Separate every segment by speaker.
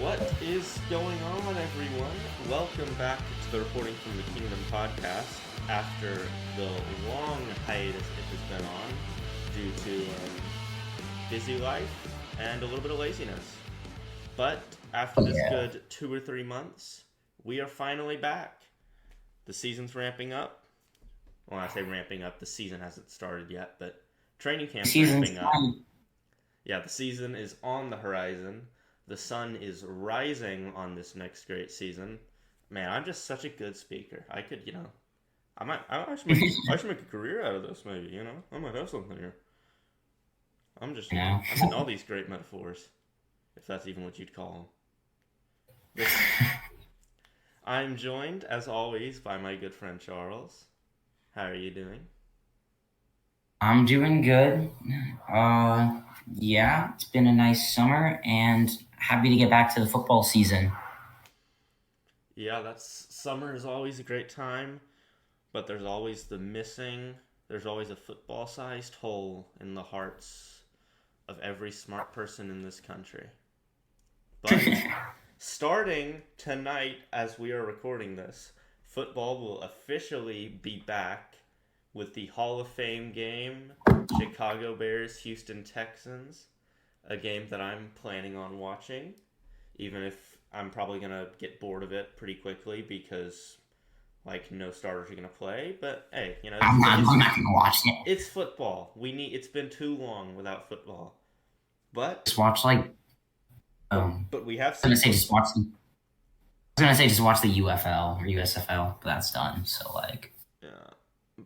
Speaker 1: What is going on, everyone? Welcome back to the Reporting from the Kingdom podcast after the long hiatus it has been on due to busy life and a little bit of laziness. But after this good 2 or 3 months, we are finally back. The season's ramping up. Well, I say ramping up, the season hasn't started yet, but training camp's ramping up. Yeah, the season is on the horizon. The sun is rising on this next great season. Man, I'm just such a good speaker. I could, I should make a career out of this, maybe, I might have something here. I'm in all these great metaphors, if that's even what you'd call them. I'm joined, as always, by my good friend Charles. How are you doing?
Speaker 2: I'm doing good. Yeah, it's been a nice summer and happy to get back to the football season.
Speaker 1: Yeah, summer is always a great time, but there's always there's always a football-sized hole in the hearts of every smart person in this country. But starting tonight, as we are recording this, football will officially be back with the Hall of Fame game, Chicago Bears, Houston Texans, a game that I'm planning on watching, even if I'm probably going to get bored of it pretty quickly because, no starters are going to play. But, hey,
Speaker 2: I'm not going to watch it.
Speaker 1: It's football. It's been too long without football. But
Speaker 2: just watch,
Speaker 1: but we have
Speaker 2: I was going to say just watch the UFL or USFL, but that's done. So,
Speaker 1: yeah.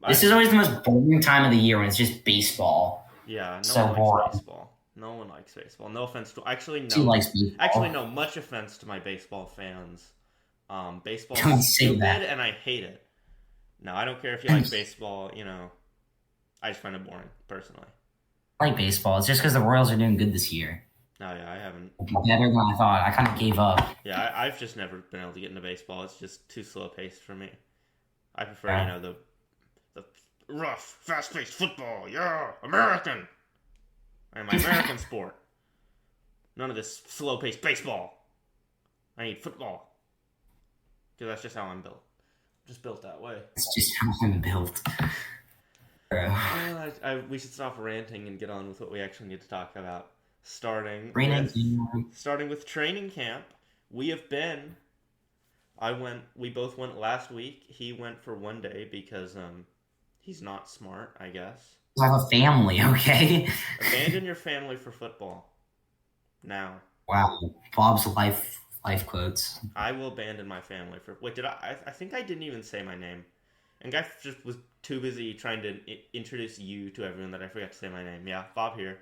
Speaker 2: This is always the most boring time of the year when it's just baseball.
Speaker 1: Yeah, no one likes baseball. No one likes baseball. No offense to no. Much offense to my baseball fans. Baseball is stupid, and I hate it. No, I don't care if you like baseball. I just find it boring personally.
Speaker 2: I like baseball. It's just because the Royals are doing good this year.
Speaker 1: No, yeah, I haven't.
Speaker 2: Better than I thought. I kind of gave up.
Speaker 1: Yeah, I've just never been able to get into baseball. It's just too slow paced for me. I prefer, the rough, fast-paced football. Yeah, American. And my American sport. None of this slow-paced baseball. I need football. Because that's just how I'm built. I'm just built that way.
Speaker 2: It's just how I'm built.
Speaker 1: We should stop ranting and get on with what we actually need to talk about. Starting with training camp. We both went last week. He went for one day because he's not smart, I guess.
Speaker 2: I have a family, okay?
Speaker 1: Abandon your family for football. Now.
Speaker 2: Wow. Bob's life quotes.
Speaker 1: I will abandon my family for... Wait, I think I didn't even say my name. And guy just was too busy trying to introduce you to everyone that I forgot to say my name. Yeah, Bob here.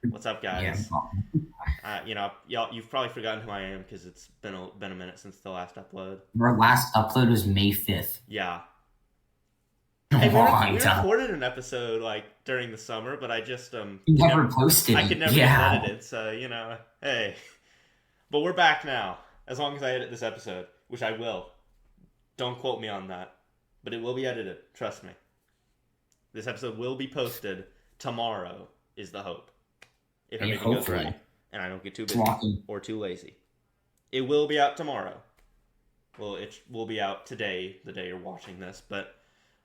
Speaker 1: What's up, guys?
Speaker 2: Yeah.
Speaker 1: Y'all, you've probably forgotten who I am because it's been a minute since the last upload.
Speaker 2: Our last upload was May 5th.
Speaker 1: Yeah. Hey, we recorded an episode during the summer, but I just
Speaker 2: never posted it.
Speaker 1: I could never get edited, so hey. But we're back now. As long as I edit this episode, which I will. Don't quote me on that, but it will be edited. Trust me. This episode will be posted tomorrow. Is the hope. If everything goes right, and I don't get too busy or too lazy, it will be out tomorrow. Well, it will be out today, the day you're watching this, but.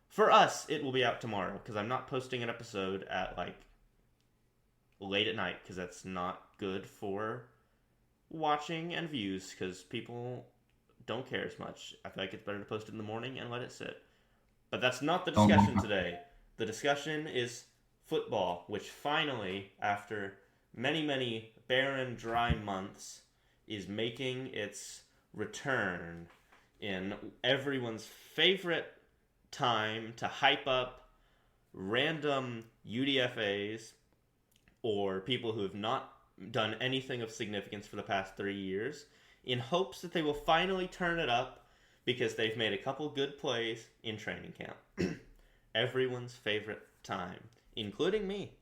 Speaker 1: For us, it will be out tomorrow, because I'm not posting an episode at, late at night, because that's not good for watching and views, because people don't care as much. I feel like it's better to post it in the morning and let it sit. But that's not the discussion today. The discussion is football, which finally, after many, many barren, dry months, is making its return in everyone's favorite time to hype up random UDFAs or people who have not done anything of significance for the past 3 years in hopes that they will finally turn it up because they've made a couple good plays in training camp. Everyone's favorite time, including me.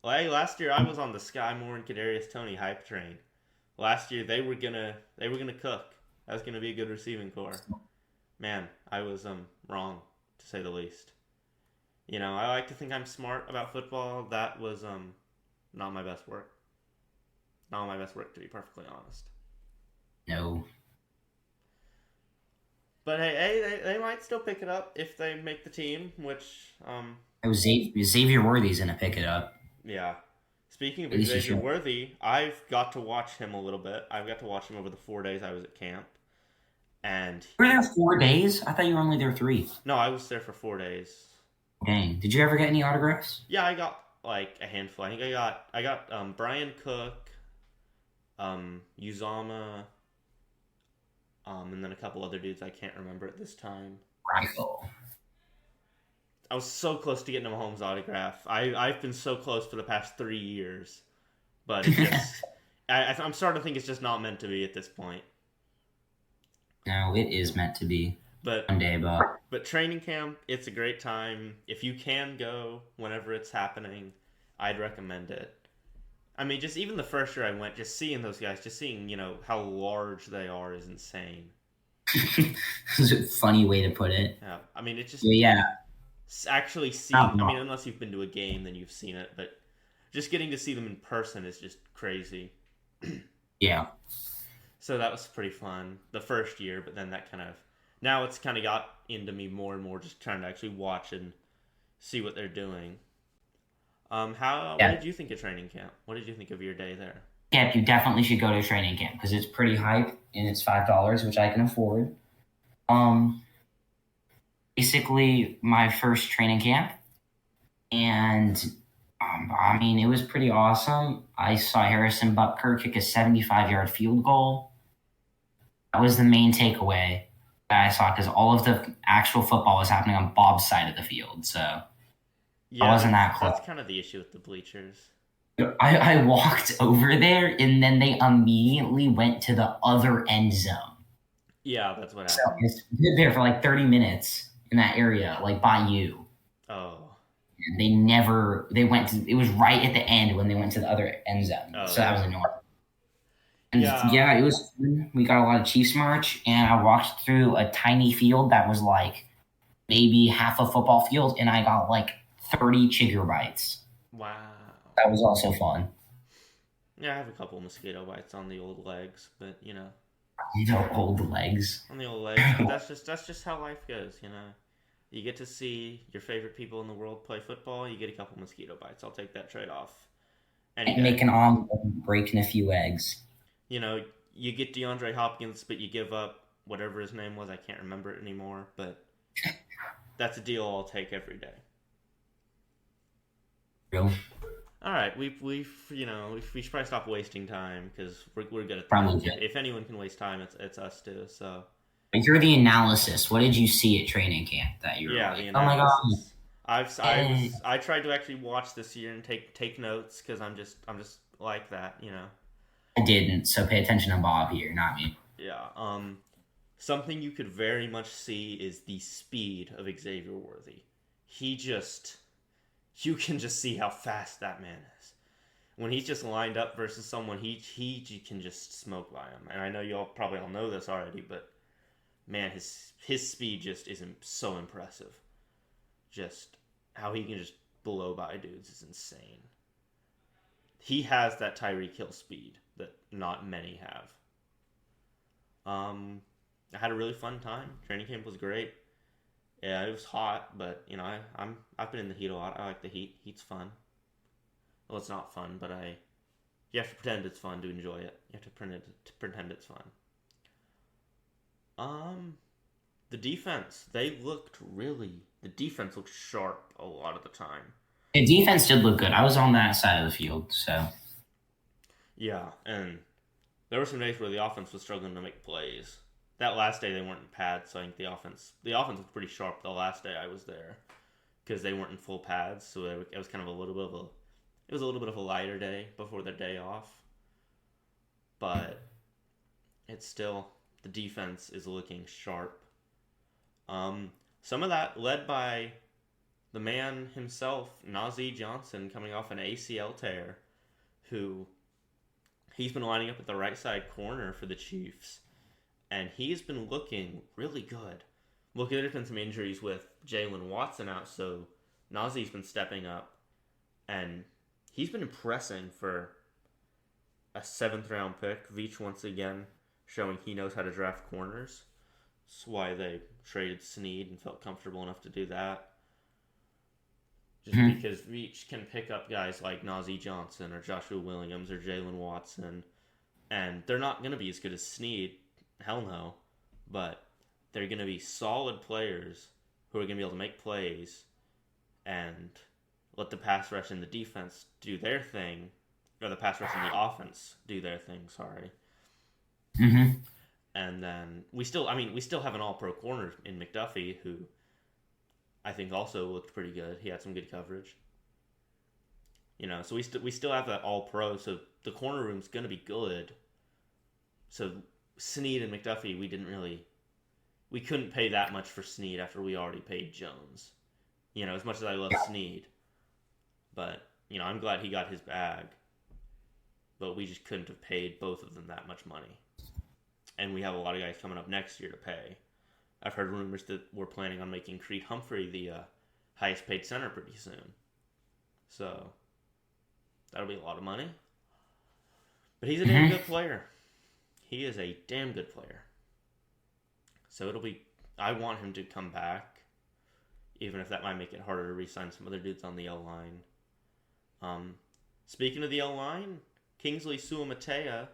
Speaker 1: Last year I was on the Sky Moore and Kadarius Toney hype train. Last year they were gonna cook. That was gonna be a good receiving core. Man, I was wrong, to say the least. I like to think I'm smart about football. That was not my best work. Not my best work, to be perfectly honest.
Speaker 2: No.
Speaker 1: But hey, they might still pick it up if they make the team, which,
Speaker 2: It was Xavier Worthy's gonna pick it up.
Speaker 1: yeah. Speaking
Speaker 2: At
Speaker 1: of
Speaker 2: least he
Speaker 1: Xavier
Speaker 2: should.
Speaker 1: Worthy, I've got to watch him a little bit. I've got to watch him over the 4 days I was at camp. And,
Speaker 2: You were there 4 days? I thought you were only there 3.
Speaker 1: no, I was there for 4 days.
Speaker 2: Dang. Did you ever get any autographs?
Speaker 1: Yeah, I got, like, a handful. I think I got Brian Cook, Uzama, and then a couple other dudes I can't remember at this time.
Speaker 2: Rifle.
Speaker 1: I was so close to getting a Mahomes autograph. I've been so close for the past 3 years, but it just I'm starting to think it's just not meant to be at this point.
Speaker 2: No, it is meant to be
Speaker 1: But
Speaker 2: one day, but
Speaker 1: but training camp, it's a great time. If you can go whenever it's happening, I'd recommend it. I mean, just even the first year I went, just seeing those guys, just seeing how large they are is insane.
Speaker 2: it's a funny way to put it.
Speaker 1: Yeah, I mean, it's just
Speaker 2: Yeah,
Speaker 1: actually seeing. I mean, unless you've been to a game, then you've seen it, but just getting to see them in person is just crazy.
Speaker 2: yeah.
Speaker 1: So that was pretty fun the first year, but then that now it's kind of got into me more and more, just trying to actually watch and see what they're doing. What
Speaker 2: Yeah.
Speaker 1: did you think of training camp? What did you think of your day there?
Speaker 2: Yeah, you definitely should go to training camp because it's pretty hype and it's $5, which I can afford. Um, Basically my first training camp, and I mean it was pretty awesome. I saw Harrison Butker kick a 75-yard field goal. That was the main takeaway that I saw because all of the actual football was happening on Bob's side of the field, so I
Speaker 1: Yeah,
Speaker 2: wasn't that close.
Speaker 1: that's kind of the issue with the bleachers.
Speaker 2: I walked over there and then they immediately went to the other end zone.
Speaker 1: Yeah, that's what
Speaker 2: So
Speaker 1: happened.
Speaker 2: I stood there for like 30 minutes in that area, like by you.
Speaker 1: Oh,
Speaker 2: And they went to, it was right at the end when they went to the other end zone.
Speaker 1: oh,
Speaker 2: So that was
Speaker 1: yeah.
Speaker 2: annoying. And
Speaker 1: Yeah,
Speaker 2: yeah, it was fun. We got a lot of Chiefs merch and I walked through a tiny field that was like maybe half a football field and I got like 30 chigger bites.
Speaker 1: wow.
Speaker 2: That was also fun.
Speaker 1: Yeah, I have a couple mosquito bites on the old legs, but
Speaker 2: Old legs.
Speaker 1: on the old legs. But that's just how life goes. You get to see your favorite people in the world play football. You get a couple mosquito bites. I'll take that trade off any
Speaker 2: Make
Speaker 1: day.
Speaker 2: an omelet, breaking a few eggs.
Speaker 1: You get DeAndre Hopkins, but you give up whatever his name was. I can't remember it anymore, but that's a deal I'll take every day.
Speaker 2: Real.
Speaker 1: All right, we should probably stop wasting time because we're good at that.
Speaker 2: Probably good.
Speaker 1: If anyone can waste time, it's us too. So
Speaker 2: But you're the analysis. What did you see at training camp that you were
Speaker 1: yeah,
Speaker 2: like,
Speaker 1: the
Speaker 2: oh my god?
Speaker 1: analysis. I tried to actually watch this year and take notes because I'm just like that.
Speaker 2: I didn't. So pay attention to Bob here, not me.
Speaker 1: Yeah. Something you could very much see is the speed of Xavier Worthy. You can just see how fast that man is. When he's just lined up versus someone, he can just smoke by him. And I know you all probably all know this already, but man, his speed just isn't so impressive. Just how he can just blow by dudes is insane. He has that Tyreek Hill speed that not many have. I had a really fun time. Training camp was great. Yeah, it was hot, but I've been in the heat a lot. I like the heat. Heat's fun. Well, it's not fun, but you have to pretend it's fun to enjoy it. You have to pretend it's fun. The defense, the defense looked sharp a lot of the time.
Speaker 2: The defense did look good. I was on that side of the field, so
Speaker 1: Yeah, and there were some days where the offense was struggling to make plays. That last day they weren't in pads, so I think the offense looked pretty sharp the last day I was there because they weren't in full pads, so it was kind of a little bit of a lighter day before their day off. But it's still, the defense is looking sharp. Some of that led by the man himself, Najee Johnson, coming off an ACL tear, who he's been lining up at the right side corner for the Chiefs, and he's been looking really good. Look, there's been some injuries with Jalen Watson out, so Nazee's been stepping up, and he's been impressing for a 7th round pick. Veach once again showing he knows how to draft corners. That's why they traded Snead and felt comfortable enough to do that. Just
Speaker 2: Mhm.
Speaker 1: because Veach can pick up guys like Najee Johnson or Joshua Williams or Jalen Watson, and they're not going to be as good as Snead. Hell no. But they're going to be solid players who are going to be able to make plays and let the pass rush and the defense do their thing, or the pass rush and the offense do their thing, sorry.
Speaker 2: Mhm.
Speaker 1: And then we still have an all-pro corner in McDuffie who I think also looked pretty good. He had some good coverage. So we still have that all-pro, so the corner room's going to be good. So Snead and McDuffie, we couldn't pay that much for Snead after we already paid Jones. As much as I love Snead, but I'm glad he got his bag. But we just couldn't have paid both of them that much money. And we have a lot of guys coming up next year to pay. I've heard rumors that we're planning on making Creed Humphrey the highest paid center pretty soon. So that'll be a lot of money. But he's a damn good player. He is a damn good player. So I want him to come back, even if that might make it harder to re-sign some other dudes on the L-line. Speaking of the L-line, Kingsley Suamatea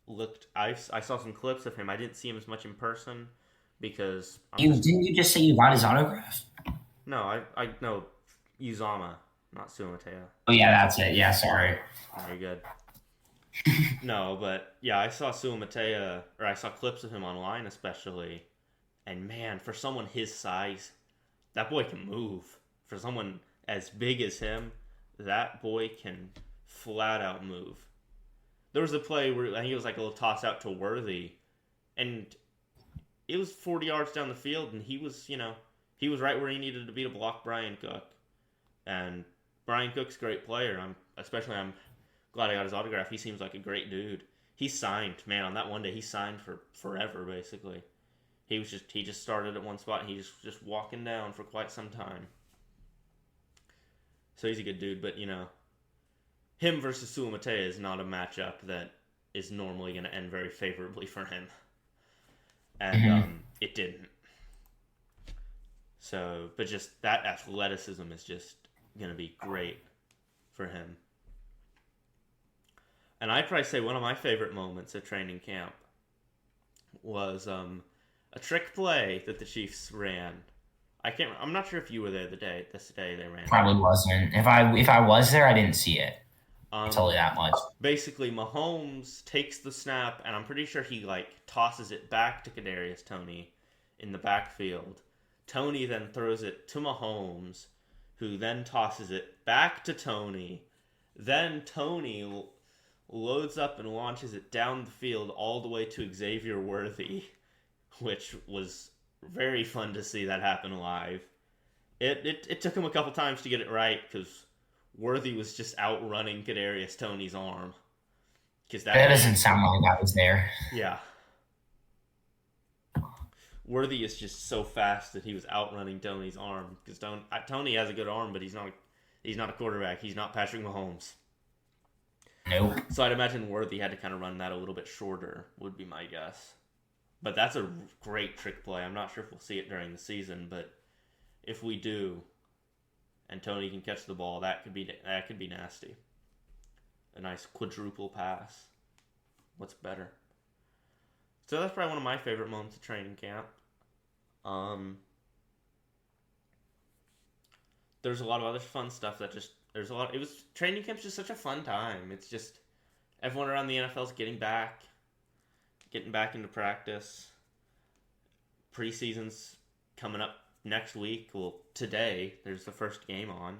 Speaker 1: looked. I saw some clips of him. I didn't see him as much in person because
Speaker 2: Didn't you just say you got his autograph?
Speaker 1: No, I know Uzama, not Suamatea.
Speaker 2: Oh yeah, that's it. Yeah, sorry.
Speaker 1: Very good. No, but yeah, I saw Suamatea, or I saw clips of him online especially, and man, for someone his size, that boy can move. For someone as big as him, that boy can flat out move. There was a play where I think it was like a little toss out to Worthy, and it was 40 yards down the field, and he was right where he needed to be to block Brian Cook. And Brian Cook's a great player. I'm glad I got his autograph. He seems like a great dude. He signed, man, on that one day. He signed for forever, basically. He just started at one spot, and he just walking down for quite some time. So he's a good dude, but him versus Suamatea is not a matchup that is normally going to end very favorably for him, and it didn't. So, but just that athleticism is just going to be great for him. And I'd probably say one of my favorite moments at training camp was a trick play that the Chiefs ran. I'm not sure if you were there this day they ran.
Speaker 2: Probably wasn't. If I was there, I didn't see it. I'll tell you that much.
Speaker 1: Basically, Mahomes takes the snap, and I'm pretty sure he tosses it back to Kadarius Toney in the backfield. Toney then throws it to Mahomes, who then tosses it back to Toney. Then Toney loads up and launches it down the field all the way to Xavier Worthy, which was very fun to see that happen live. It took him a couple times to get it right because Worthy was just outrunning Kadarius Toney's arm.
Speaker 2: That doesn't sound like I was there.
Speaker 1: Yeah. Worthy is just so fast that he was outrunning Toney's arm because Toney has a good arm, but he's not a quarterback. He's not Patrick Mahomes.
Speaker 2: Nope.
Speaker 1: So I'd imagine Worthy had to kind of run that a little bit shorter, would be my guess. But that's a great trick play. I'm not sure if we'll see it during the season, but if we do, and Toney can catch the ball, that could be nasty. A nice quadruple pass. What's better? So that's probably one of my favorite moments of training camp. There's a lot of other fun stuff training camp's just such a fun time. It's just everyone around the NFL's getting back into practice. Preseason's coming up next week. Well, today there's the first game on.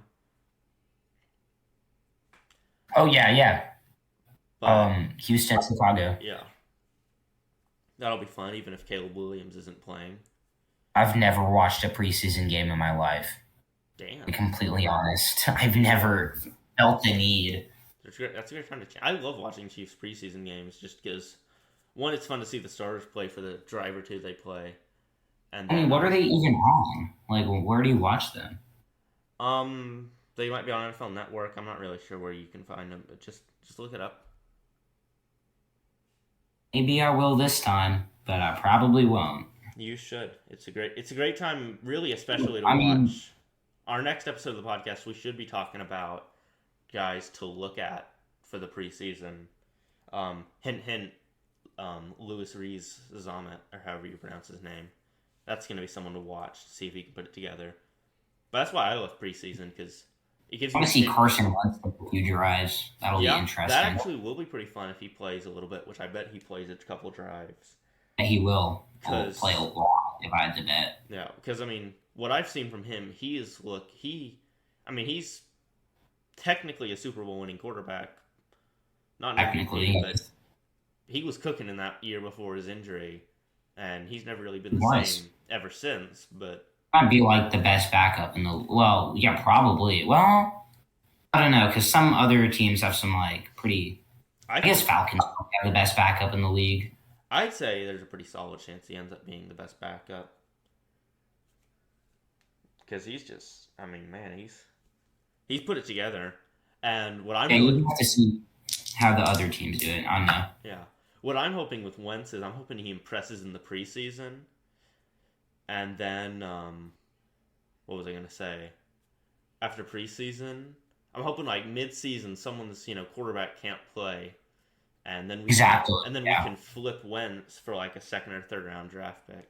Speaker 2: Oh yeah. Houston, Chicago.
Speaker 1: Yeah. That'll be fun, even if Caleb Williams isn't playing.
Speaker 2: I've never watched a preseason game in my life.
Speaker 1: Damn.
Speaker 2: To be completely honest, I've never felt the need.
Speaker 1: That's a great time to change. I love watching Chiefs preseason games just because, one, it's fun to see the starters play for the drive or two they play. And then,
Speaker 2: what are they even on? Where do you watch them?
Speaker 1: They might be on NFL Network. I'm not really sure where you can find them, but just look it up.
Speaker 2: Maybe I will this time, but I probably won't.
Speaker 1: You should. It's a great time, really, especially to
Speaker 2: I mean,
Speaker 1: watch. Our next episode of the podcast, we should be talking about guys to look at for the preseason. Hint, hint. Louis Rees Zamet, or however you pronounce his name. That's going to be someone to watch to see if he can put it together. But that's why I love preseason, because it gives
Speaker 2: I
Speaker 1: you
Speaker 2: want
Speaker 1: a
Speaker 2: to see
Speaker 1: chance.
Speaker 2: Carson Wentz take a few drives. That'll be
Speaker 1: Yeah, that
Speaker 2: interesting.
Speaker 1: actually will be pretty fun if he plays a little bit, which I bet he plays a couple drives.
Speaker 2: He will
Speaker 1: Cause,
Speaker 2: play a lot if I had to bet.
Speaker 1: yeah, because I mean, what I've seen from him, he's technically a Super Bowl winning quarterback, not an
Speaker 2: Technically,
Speaker 1: MVP, but he was cooking in that year before his injury, and he's never really been
Speaker 2: he
Speaker 1: the
Speaker 2: was.
Speaker 1: same ever since. But
Speaker 2: Might be like the best backup in the. Well, yeah, probably. Well, I don't know because some other teams have some like pretty. I guess Falcons have the best backup in the league.
Speaker 1: I'd say there's a pretty solid chance he ends up being the best backup. Because he's just, I mean, man, he's put it together. And what I'm
Speaker 2: you have to see how the other teams do it. I don't know.
Speaker 1: Yeah. What I'm hoping with Wentz is I'm hoping he impresses in the preseason. And then, what was I going to say? After preseason, I'm hoping like mid-season, someone's, quarterback can't play. And then we can flip Wentz for like a second or third round draft pick.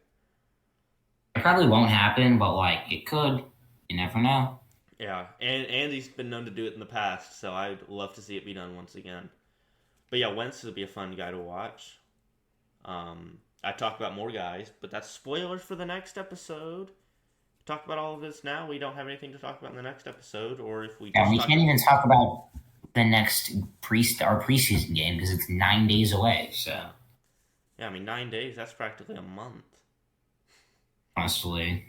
Speaker 2: It probably won't happen, but like it could. You never know.
Speaker 1: Yeah, and Andy's been known to do it in the past, so I'd love to see it be done once again. But yeah, Wentz would be a fun guy to watch. I talk about more guys, but that's spoilers for the next episode. Talk about all of this now. We don't have anything to talk about in the next episode, or if we
Speaker 2: we can't even talk about the next preseason game because it's 9 days away. So
Speaker 1: yeah, I mean 9 days. That's practically a month.
Speaker 2: Honestly.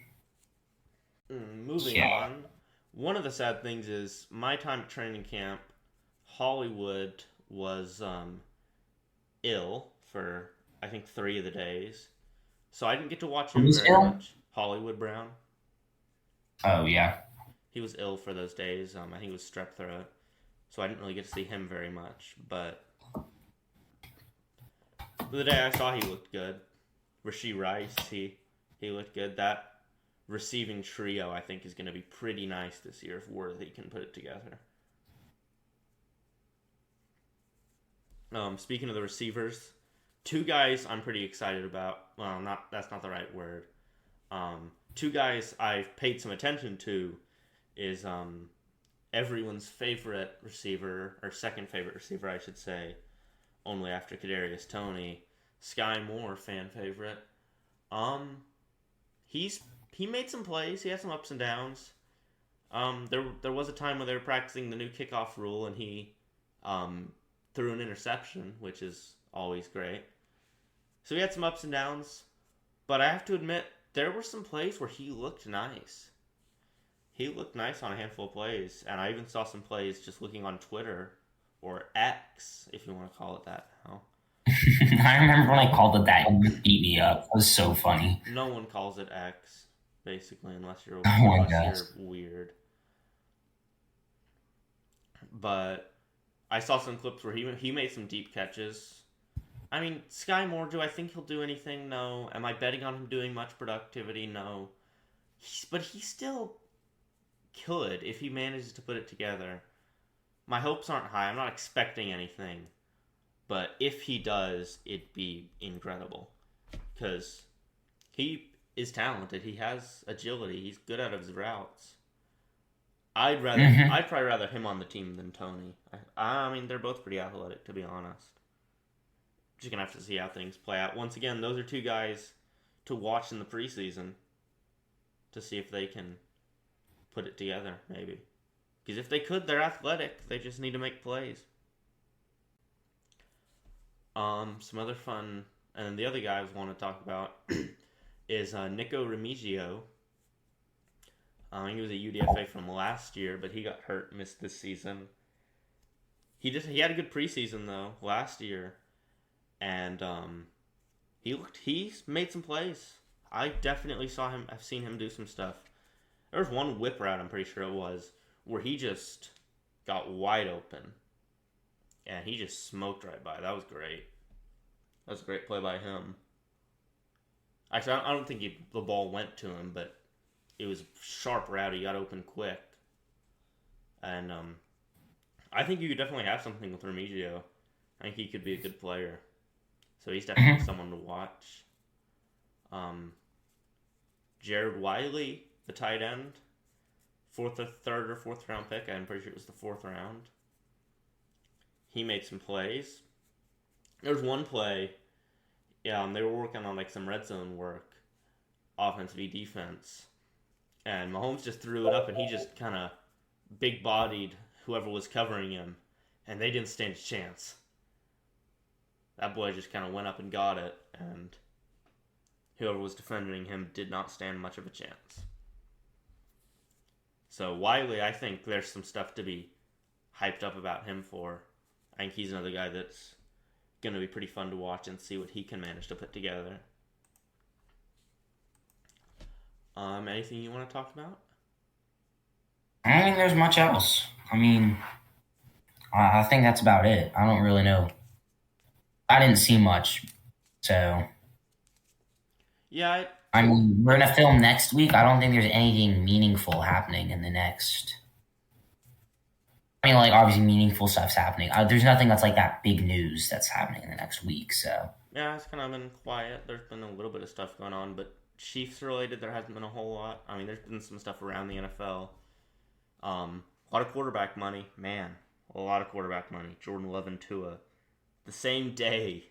Speaker 1: Moving on. One of the sad things is my time at training camp, Hollywood was ill for I think 3 of the days, so I didn't get to watch him very much. Hollywood Brown.
Speaker 2: Oh yeah.
Speaker 1: He was ill for those days. I think it was strep throat, so I didn't really get to see him very much. But the day I saw, he looked good. Rashee Rice, he looked good. That receiving trio, I think, is going to be pretty nice this year if Worthy can put it together. Speaking of the receivers, 2 guys I'm pretty excited about. Well, that's not the right word. 2 guys I've paid some attention to is everyone's favorite receiver, or second favorite receiver, I should say, only after Kadarius Toney, Sky Moore, fan favorite. He made some plays. He had some ups and downs. There was a time when they were practicing the new kickoff rule, and he threw an interception, which is always great. So he had some ups and downs, but I have to admit there were some plays where he looked nice. He looked nice on a handful of plays, and I even saw some plays just looking on Twitter, or X, if you want to call it that now.
Speaker 2: I remember when I called it that, you beat me up. It was so funny.
Speaker 1: No one calls it X, basically, unless you're weird. But I saw some clips where he made some deep catches. I mean, Sky Moore, do I think he'll do anything? No. Am I betting on him doing much productivity? No. But he still could if he manages to put it together. My hopes aren't high. I'm not expecting anything. But if he does, it'd be incredible. Because he is talented. He has agility. He's good out of his routes. I'd probably rather him on the team than Toney. I mean, they're both pretty athletic, to be honest. Just gonna have to see how things play out. Once again, those are 2 guys to watch in the preseason to see if they can put it together, maybe. Because if they could, they're athletic. They just need to make plays. Some other fun, and the other guy I want to talk about is Nico Remigio. He was a UDFA from last year, but he got hurt, missed this season. He had a good preseason though last year, and he's made some plays. I definitely I've seen him do some stuff. There was one whip route, I'm pretty sure it was, where he just got wide open, and he just smoked right by. That was great. That was a great play by him. Actually, I don't think the ball went to him, but it was sharp route. He got open quick. And I think you could definitely have something with Remigio. I think he could be a good player. So he's definitely someone to watch. Jared Wiley, the tight end, third or fourth round pick. I'm pretty sure it was the fourth round. He made some plays. There was one play. Yeah, they were working on like some red zone work, offensive defense, and Mahomes just threw it up, and he just kind of big-bodied whoever was covering him, and they didn't stand a chance. That boy just kind of went up and got it, and whoever was defending him did not stand much of a chance. So Wiley, I think there's some stuff to be hyped up about him for. I think he's another guy that's going to be pretty fun to watch and see what he can manage to put together. Anything you want to talk about?
Speaker 2: I don't think there's much else. I mean, I think that's about it. I don't really know. I didn't see much, so.
Speaker 1: Yeah,
Speaker 2: I mean, we're going to film next week. I don't think there's anything meaningful happening in the next. I mean, like, obviously meaningful stuff's happening. There's nothing that's like that big news that's happening in the next week, so.
Speaker 1: Yeah, it's kind of been quiet. There's been a little bit of stuff going on, but Chiefs related, there hasn't been a whole lot. I mean, there's been some stuff around the NFL. A lot of quarterback money. Man, a lot of quarterback money. Jordan Love and Tua. The same day,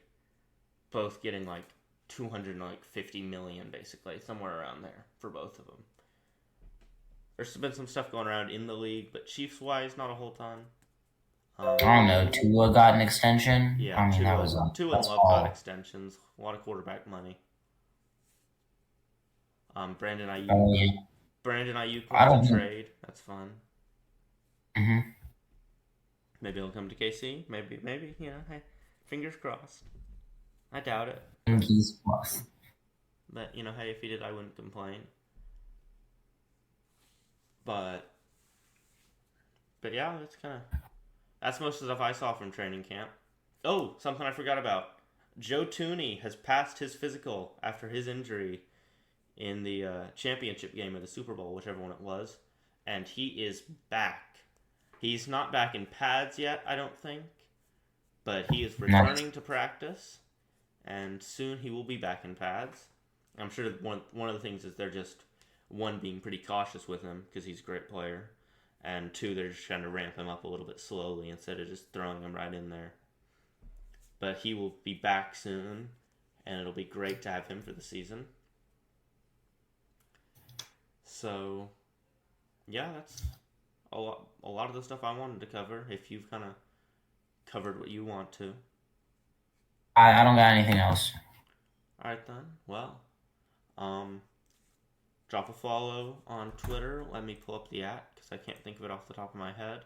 Speaker 1: both getting like $250 million, basically, somewhere around there for both of them. There's been some stuff going around in the league, but Chiefs-wise, not a whole ton.
Speaker 2: I don't know. Tua got an extension.
Speaker 1: Yeah,
Speaker 2: I mean,
Speaker 1: Tua and Love got extensions. A lot of quarterback money. Brandon Ayuk.
Speaker 2: Oh, yeah.
Speaker 1: Brandon Ayuk wants to trade. That's fun.
Speaker 2: Mm-hmm.
Speaker 1: Maybe he'll come to KC. Maybe. You know, hey, fingers crossed. I doubt it.
Speaker 2: Fingers crossed.
Speaker 1: But, you know, hey, if he did, I wouldn't complain. But yeah, that's most of the stuff I saw from training camp. Oh, something I forgot about. Joe Tooney has passed his physical after his injury in the championship game of the Super Bowl, whichever one it was, and he is back. He's not back in pads yet, I don't think, but he is returning to practice, and soon he will be back in pads. I'm sure one of the things is they're just, one, being pretty cautious with him because he's a great player, and two, they're just trying to ramp him up a little bit slowly instead of just throwing him right in there. But he will be back soon, and it'll be great to have him for the season. So, yeah, that's a lot of the stuff I wanted to cover. If you've kind of covered what you want to.
Speaker 2: I don't got anything else.
Speaker 1: All right then. Well, drop a follow on Twitter. Let me pull up the because I can't think of it off the top of my head.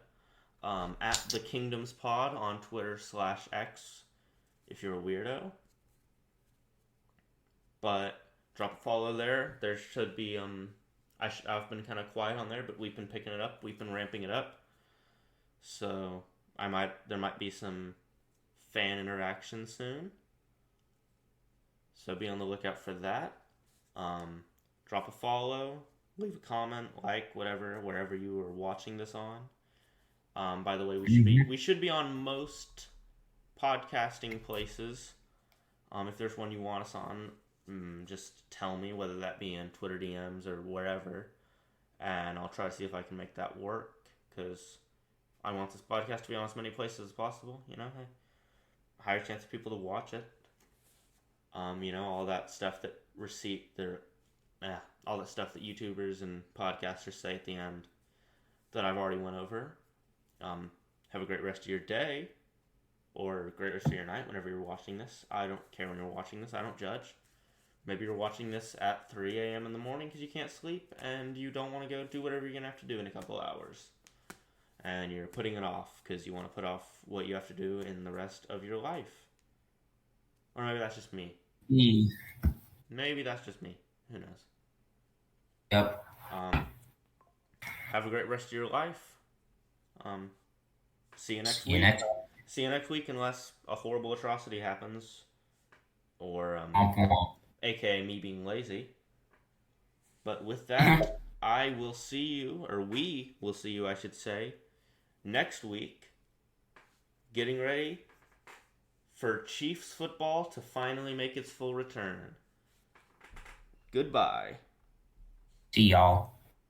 Speaker 1: At the Kingdoms Pod on Twitter /X if you're a weirdo. But drop a follow there. There should be I've been kind of quiet on there, but we've been picking it up. We've been ramping it up. So there might be some fan interaction soon. So be on the lookout for that. Drop a follow, leave a comment, like wherever you are watching this on. By the way, we should be on most podcasting places. If there's one you want us on, just tell me, whether that be in Twitter DMs or wherever, and I'll try to see if I can make that work, because I want this podcast to be on as many places as possible, you know, higher chance of people to watch it. You know, all that stuff that all that stuff that YouTubers and podcasters say at the end that I've already went over. Have a great rest of your day, or a great rest of your night whenever you're watching this. I don't care when you're watching this. I don't judge. Maybe you're watching this at 3 a.m. in the morning because you can't sleep and you don't want to go do whatever you're going to have to do in a couple hours. And you're putting it off because you want to put off what you have to do in the rest of your life. Or maybe that's just me. Maybe that's just me. Who knows?
Speaker 2: Yep.
Speaker 1: Have a great rest of your life. See you next week. See you next week, unless a horrible atrocity happens. or
Speaker 2: Womp womp.
Speaker 1: aka me being lazy. But with that, I will see you, or we will see you, I should say, next week, getting ready for Chiefs football to finally make its full return. Goodbye.
Speaker 2: See y'all.